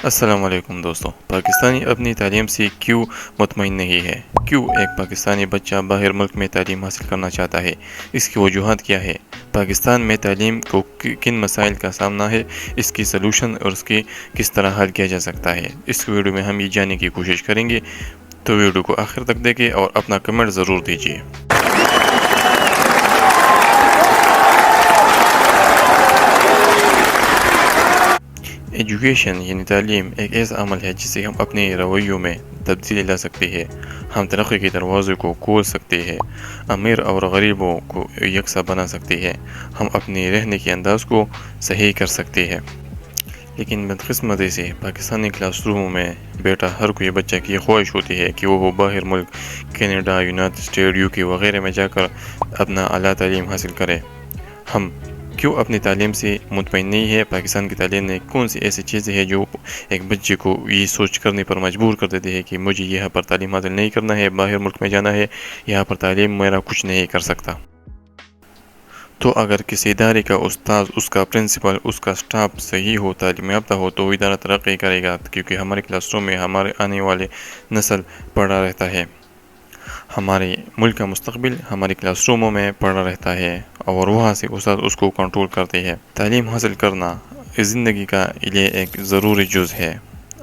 अस्सलाम वालेकुम दोस्तों। पाकिस्तानी अपनी तालीम से क्यों मुतमईन नहीं है? क्यों एक पाकिस्तानी बच्चा बाहर मुल्क में तालीम हासिल करना चाहता है? इसकी वजूहत क्या है? पाकिस्तान में तालीम को किन मसाइल का सामना है? इसकी सलूशन और उसकी किस तरह हल किया जा सकता है? इस वीडियो में हम ये जानने की कोशिश करेंगे, तो वीडियो को आखिर तक देखें और अपना कमेंट ज़रूर दीजिए। एजुकेशन यानी तालीम एक ऐसा अमल है जिससे हम अपने रवैयों में तब्दीली ला सकते हैं। हम तरक्की के दरवाज़े को खोल सकते हैं, अमीर और गरीबों को यकसा बना सकते हैं, हम अपने रहने के अंदाज को सही कर सकते हैं। लेकिन बदकिस्मती से पाकिस्तानी क्लासरूमों में बेटा हर कोई बच्चा की ख्वाहिश होती है कि वो बाहर मुल्क कनाडा, यूनाइटेड स्टेट, यूके वगैरह में जाकर अपना आला तालीम हासिल करे। हम क्यों अपनी तालीम से मुतमईन नहीं है? पाकिस्तान की तालीम में कौन सी ऐसी चीज़ें हैं जो एक बच्चे को ये सोच करने पर मजबूर कर देती है कि मुझे यहाँ पर तालीम हासिल नहीं करना है, बाहर मुल्क में जाना है, यहाँ पर तालीम मेरा कुछ नहीं कर सकता। तो अगर किसी इदारे का उस्ताद, उसका प्रिंसिपल, उसका स्टाफ सही हो, तालीम याफ्ता हो, तो इदारा तरक्की करेगा, क्योंकि हमारे क्लासरूम में हमारे आने वाले नस्ल पढ़ा रहता है। हमारे मुल्क का मुस्तकबिल हमारे क्लासरूमों में पढ़ा रहता है और वहाँ से उस्ताद उसको कंट्रोल करते हैं। तालीम हासिल करना ज़िंदगी का लिए एक ज़रूरी जुज़ है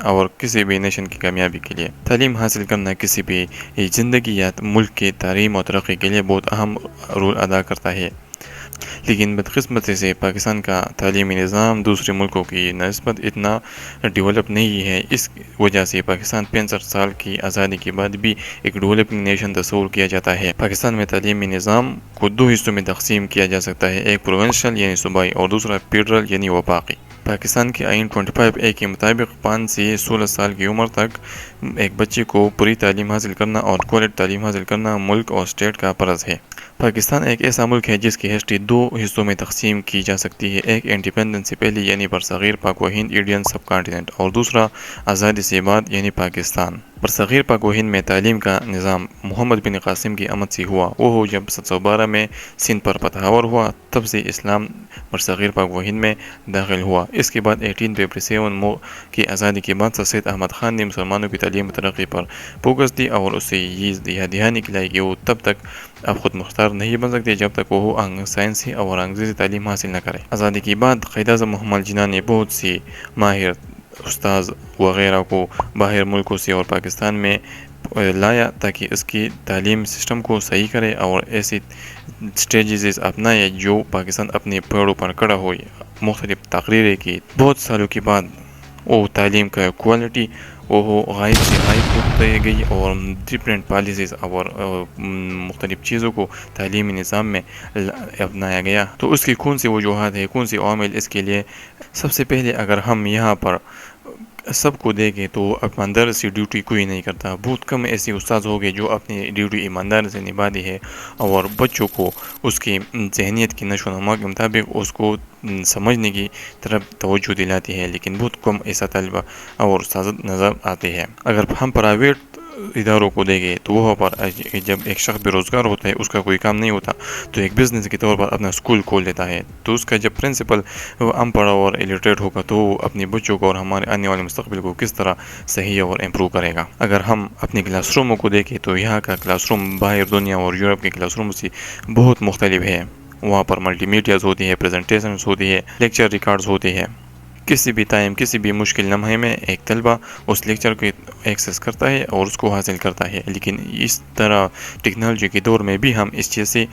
और किसी भी नेशन की कामयाबी के लिए तालीम हासिल करना किसी भी ज़िंदगी या मुल्क की तालीम और तरक्की के लिए बहुत अहम रोल अदा करता है। लेकिन बदकिस्मती से पाकिस्तान का तालीमी निज़ाम दूसरे मुल्कों की नस्बत इतना डेवलप नहीं है। इस वजह से पाकिस्तान 65 साल की आज़ादी के बाद भी एक डेवलपिंग नेशन तस्वूर किया जाता है। पाकिस्तान में तालीमी निज़ाम को दो हिस्सों में तकसीम किया जा सकता है, एक प्रोविंशियल यानी सूबाई और दूसरा फेडरल यानी वफाकी। पाकिस्तान के आइन 25A के मुताबिक 5 से 16 साल की उम्र तक एक बच्चे को पूरी तालीम हासिल करना और क्वालिटी तालीम हासिल करना मुल्क और स्टेट का फ़र्ज़ है। पाकिस्तान एक ऐसा मुल्क है जिसकी हिस्ट्री दो हिस्सों में तकसीम की जा सकती है, एक इंडिपेंडेंस से पहले यानी बरसगीर पाक व हिंद इंडियन सब कॉन्टिनेंट और दूसरा आज़ादी से बाद यानी पाकिस्तान। बरसगीर पाक व हिंद में तालीम का निज़ाम मोहम्मद बिन कासिम की आमद से हुआ। वो जब 712 में सिंध पर फतहावर हुआ, तब से इस्लाम बरसगीर पाक व हिंद में दाखिल हुआ। इसके बाद 1857 की आज़ादी के बाद सैयद अहमद ख़ान ने मुसलमानों की तालीम तरक्की पर फोकस दी और उससे ये ध्यान निकलाई कि वो तब तक अब खुद मुख्तार नहीं बन सकते जब तक वो साइंसी और अंग्रेज़ी तालीम हासिल न करे। आज़ादी के बाद क़ायद-ए-आज़म मोहम्मद जिन्ना ने बहुत सी माहिर उस्ताद वगैरह को बाहर मुल्कों से और पाकिस्तान में लाया ताकि इसकी तालीम सिस्टम को सही करे और ऐसी स्ट्रेटजीज अपनाए जो पाकिस्तान अपने पैरों पर खड़ा हो। मुख्तलिफ तकरीरें की, बहुत सालों के बाद वो तालीम का क्वालिटी वो गायब से गायब होती गई और डिफरेंट पॉलिसीज़ और मुख्तलिफ चीज़ों को तालीमी निज़ाम में अपनाया गया। तो उसकी कौन सी वजूहत है, कौन सी अवामिल इसके लिए? सबसे पहले अगर हम यहाँ पर सबको देखें तो ईमानदारी से ड्यूटी कोई नहीं करता। बहुत कम ऐसे उस्ताद हो गए जो अपनी ड्यूटी ईमानदारी से निभाते हैं और बच्चों को उसकी जहनीत की नशोनुमा के मुताबिक उसको समझने की तरफ तवज्जो दिलाती है, लेकिन बहुत कम ऐसा तलबा और उस्ताद नज़र आते हैं। अगर हम प्राइवेट इदारों को देंगे तो वहाँ पर जब एक शख्स बेरोज़गार होता है, उसका कोई काम नहीं होता, तो एक बिज़नेस के तौर पर अपना स्कूल खोल लेता है। तो उसका जब प्रिंसिपल अनपढ़ और इलिटरेट होगा तो वो अपने बच्चों को और हमारे आने वाले मुस्तकबिल को किस तरह सही और इम्प्रूव करेगा। अगर हम अपने क्लासरूमों को देखें तो यहाँ का क्लासरूम बाहर दुनिया और यूरोप के क्लासरूम से बहुत मुख्तलिफ है। वहाँ पर मल्टीमीडियाज़ होती है, प्रेजेंटेशंस होती है, लेक्चर रिकॉर्ड्स होते हैं। किसी भी टाइम, किसी भी मुश्किल लम्हे में एक तलबा उस लेक्चर को एक्सेस करता है और उसको हासिल करता है। लेकिन इस तरह टेक्नोलॉजी के दौर में भी हम इस चीज़ से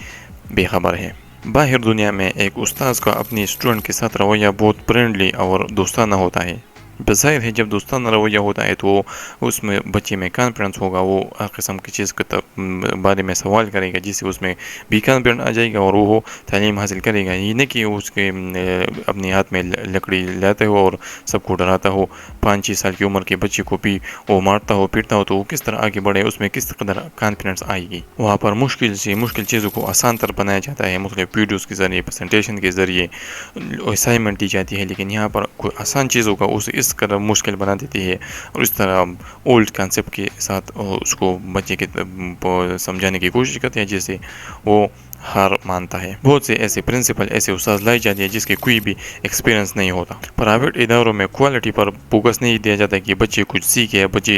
बेखबर हैं। बाहर दुनिया में एक उस्ताद का अपने स्टूडेंट के साथ रवैया बहुत फ्रेंडली और दोस्ताना होता है। बज़ाहिर है जब दोस्ताना रवैया होता है तो उसमें बच्चे में कॉन्फिडेंस होगा, वो हर किस्म की चीज़ के बारे में सवाल करेगा जिससे उसमें भी कॉन्फिडेंस आ जाएगा और वो तालीम हासिल करेगा। ये नहीं कि उसके अपने हाथ में लकड़ी लाते हो और सबको डराता हो। 5-6 साल की उम्र के बच्चे को भी वो मारता हो, पीटता हो, तो वो किस तरह आगे बढ़े, उसमें किस कदर कॉन्फिडेंस आएगी। वहाँ पर मुश्किल से मुश्किल चीज़ों को आसान तर बनाया जाता है, मुख्तलिफ वीडियोज़ के ज़रिए, प्रेजेंटेशन के ज़रिए असाइनमेंट दी जाती है। लेकिन यहाँ पर कोई आसान चीज़ों का उसे इस कदर मुश्किल बना देती है और इस तरह ओल्ड कॉन्सेप्ट के साथ उसको बच्चे के समझाने की कोशिश करते हैं जैसे वो हार मानता है। बहुत से ऐसे प्रिंसिपल, ऐसे उस्ताद लाई जाते हैं जिसके कोई भी एक्सपीरियंस नहीं होता। प्राइवेट इदारों में क्वालिटी पर फोकस नहीं दिया जाता कि बच्चे कुछ सीखे, बच्चे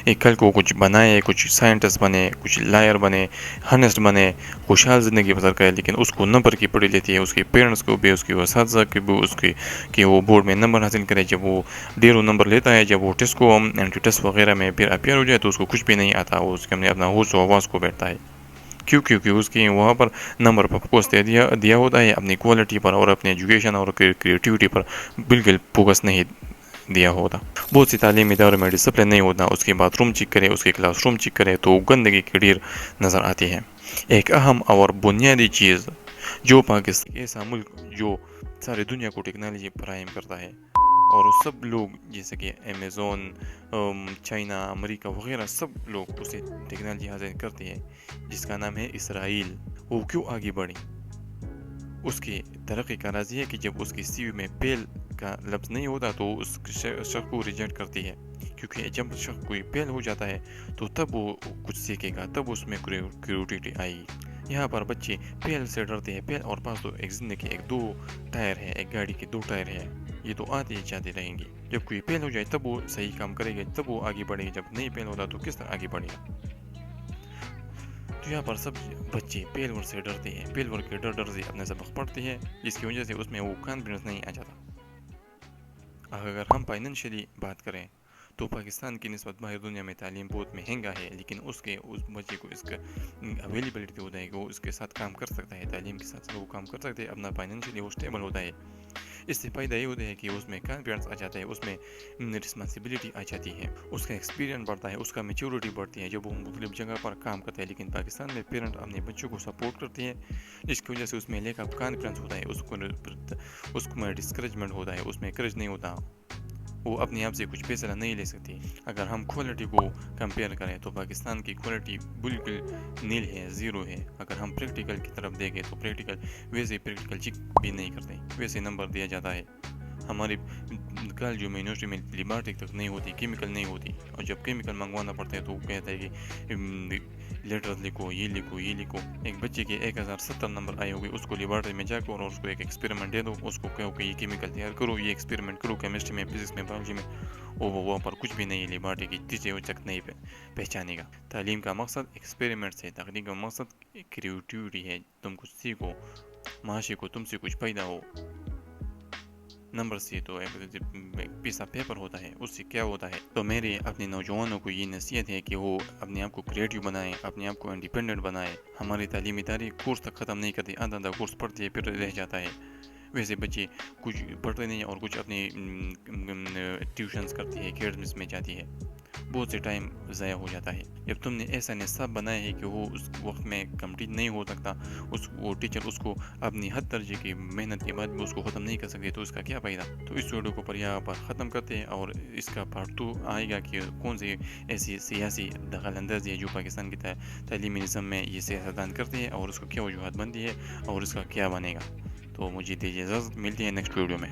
एक कल को कुछ बनाए, कुछ साइंटिस्ट बने, कुछ लायर बने, हनेस्ट बने, खुशहाल ज़िंदगी बसर करे। लेकिन उसको नंबर की पड़ी लेती है, उसके पेरेंट्स को भी, उसकी उस्ताद की भी, उसकी कि वो बोर्ड में नंबर हासिल करे। जब वो 1.5 नंबर लेता है, जब वो टेस्ट को एंट्री टेस्ट वगैरह में फिर अपियर हो जाए तो उसको कुछ भी नहीं आता, वो उसके अपना होश व हवास को बैठता है। क्यों? क्योंकि उसकी वहाँ पर नंबर पर फोकस दिया होता है, अपनी क्वालिटी पर और अपने एजुकेशन और क्रिएटिविटी पर बिल्कुल फोकस नहीं दिया होता। बहुत सी तालीमी इदारों में डिसिप्लिन नहीं होता, उसके बाथरूम चेक करे, उसके क्लासरूम चेक करे तो गंदगी की ढेर नज़र आती है। एक अहम और बुनियादी चीज़ जो पाकिस्तान ऐसा मुल्क जो सारी दुनिया को टेक्नोलॉजी फराहम करता है, और वो सब लोग जैसे कि अमेज़ोन, चाइना, अमेरिका वगैरह सब लोग उसे टेक्नोलॉजी हासिल करते हैं, जिसका नाम है इसराइल। वो क्यों आगे बढ़ी? उसकी तरक्की का राज ये है कि जब उसकी सीवी में फेल का लफ्ज़ नहीं होता तो उस शख्स को रिजेक्ट करती है, क्योंकि जब शख्स कोई फेल हो जाता है तो तब वो कुछ सीखेगा, तब उसमें क्रिएटिविटी आएगी। यहाँ पर बच्चे फेल से डरते हैं। फेल और पास तो एक ज़िंदगी एक दो टायर है, एक गाड़ी के दो टायर है, ये तो आते ही जाते रहेंगे। जब कोई फेल हो जाए तब वो सही काम करेगा, तब वो आगे बढ़ेगा। जब नहीं फेल होता तो किस तरह आगे बढ़ेगा? तो यहाँ पर सब बच्चे फेल वर्ड से डरते हैं, फेल वर्ड के डर से अपने सबक पढ़ते हैं, जिसकी वजह से उसमें वो कॉन्फिडेंस नहीं आ जाता। अगर हम फाइनेंशियली बात करें तो पाकिस्तान की निस्बत बाहर दुनिया में तालीम बहुत महंगा है, लेकिन उस बच्चे को इसका अवेलेबिलिटी होता है कि वो इसके साथ काम कर सकता है, तालीम के साथ वो काम कर सकते हैं, अपना फाइनेंशियली वो स्टेबल होता है। इससे फ़ायदा ये होता है कि उसमें कॉन्फिडेंस आ जाता है, उसमें रिस्पॉन्सिबिलिटी आ जाती है, उसका एक्सपीरियंस बढ़ता है, उसका मैच्योरिटी बढ़ती है जब वो मुख्तलिफ जगह पर काम करता है। लेकिन पाकिस्तान में पेरेंट अपने बच्चों को सपोर्ट करते हैं, जिसकी वजह से उसमें लेक ऑफ कॉन्फिडेंस होता है, उसको डिस्करेजमेंट होता है, उसमें करेज नहीं होता, वो अपने आप से कुछ फैसला नहीं ले सकती। अगर हम क्वालिटी को कंपेयर करें तो पाकिस्तान की क्वालिटी बिल्कुल नील है, ज़ीरो है। अगर हम प्रैक्टिकल की तरफ देखें तो प्रैक्टिकल चेक भी नहीं करते, वैसे नंबर दिया जाता है। हमारे कॉलेजों में, यूनिवर्सिटी में लेबॉरेटरी तक नहीं होती, केमिकल नहीं होती, और जब केमिकल मंगवाना पड़ता है तो वो कहता है कि लेटर लिखो, ये लिखो, ये लिखो। एक बच्चे के 1070 नंबर आए होंगे, उसको लेबॉरेटरी में जाकर और उसको एक एक्सपेरिमेंट दे दो, उसको कहो कि ये केमिकल तैयार करो, ये एक्सपेरिमेंट करो, केमिस्ट्री में, फिजिक्स में, बायोलॉजी में, वो वहाँ पर कुछ भी नहीं है, लेबॉरेटरी की चीज़ें तक नहीं पहचानेगा। तालीम का मकसद एक्सपेरिमेंट से, तकनीक का मकसद क्रिएटिविटी है, तुम कुछ सीखो, माशे को तुमसे कुछ पैदा हो। नंबर से तो एक पीस ऑफ पेपर होता है, उससे क्या होता है? तो मेरी अपने नौजवानों को ये नसीहत है कि वो अपने आप को क्रिएटिव बनाएं, अपने आप को इंडिपेंडेंट बनाएं। हमारी तालीमी इदारे कोर्स तक ख़त्म नहीं करती, आधा आधा कोर्स पढ़ते हैं फिर रह जाता है। वैसे बच्चे कुछ पढ़ते नहीं और कुछ अपने ट्यूशन्स करती है, अकेडमीज में जाती है, बहुत से टाइम ज़ाया हो जाता है। जब तुमने ऐसा निसाब बनाया है कि वो उस वक्त में कंप्लीट नहीं हो सकता, वो टीचर उसको अपनी हद दर्जे की मेहनत के बाद भी उसको ख़त्म नहीं कर सकते, तो इसका क्या फ़ायदा? तो इस वीडियो को पर यहाँ पर ख़त्म करते हैं, और इसका पार्ट 2 आएगा कि कौन सी ऐसी सियासी दखल अंदाजी है जो पाकिस्तान की तालीमी निज़ाम में ये सियासतदान करते हैं, और उसको क्या वजूहत बनती है, और इसका क्या बनेगा। तो मुझे दीजिए इजाज़त, मिलती है नेक्स्ट वीडियो में।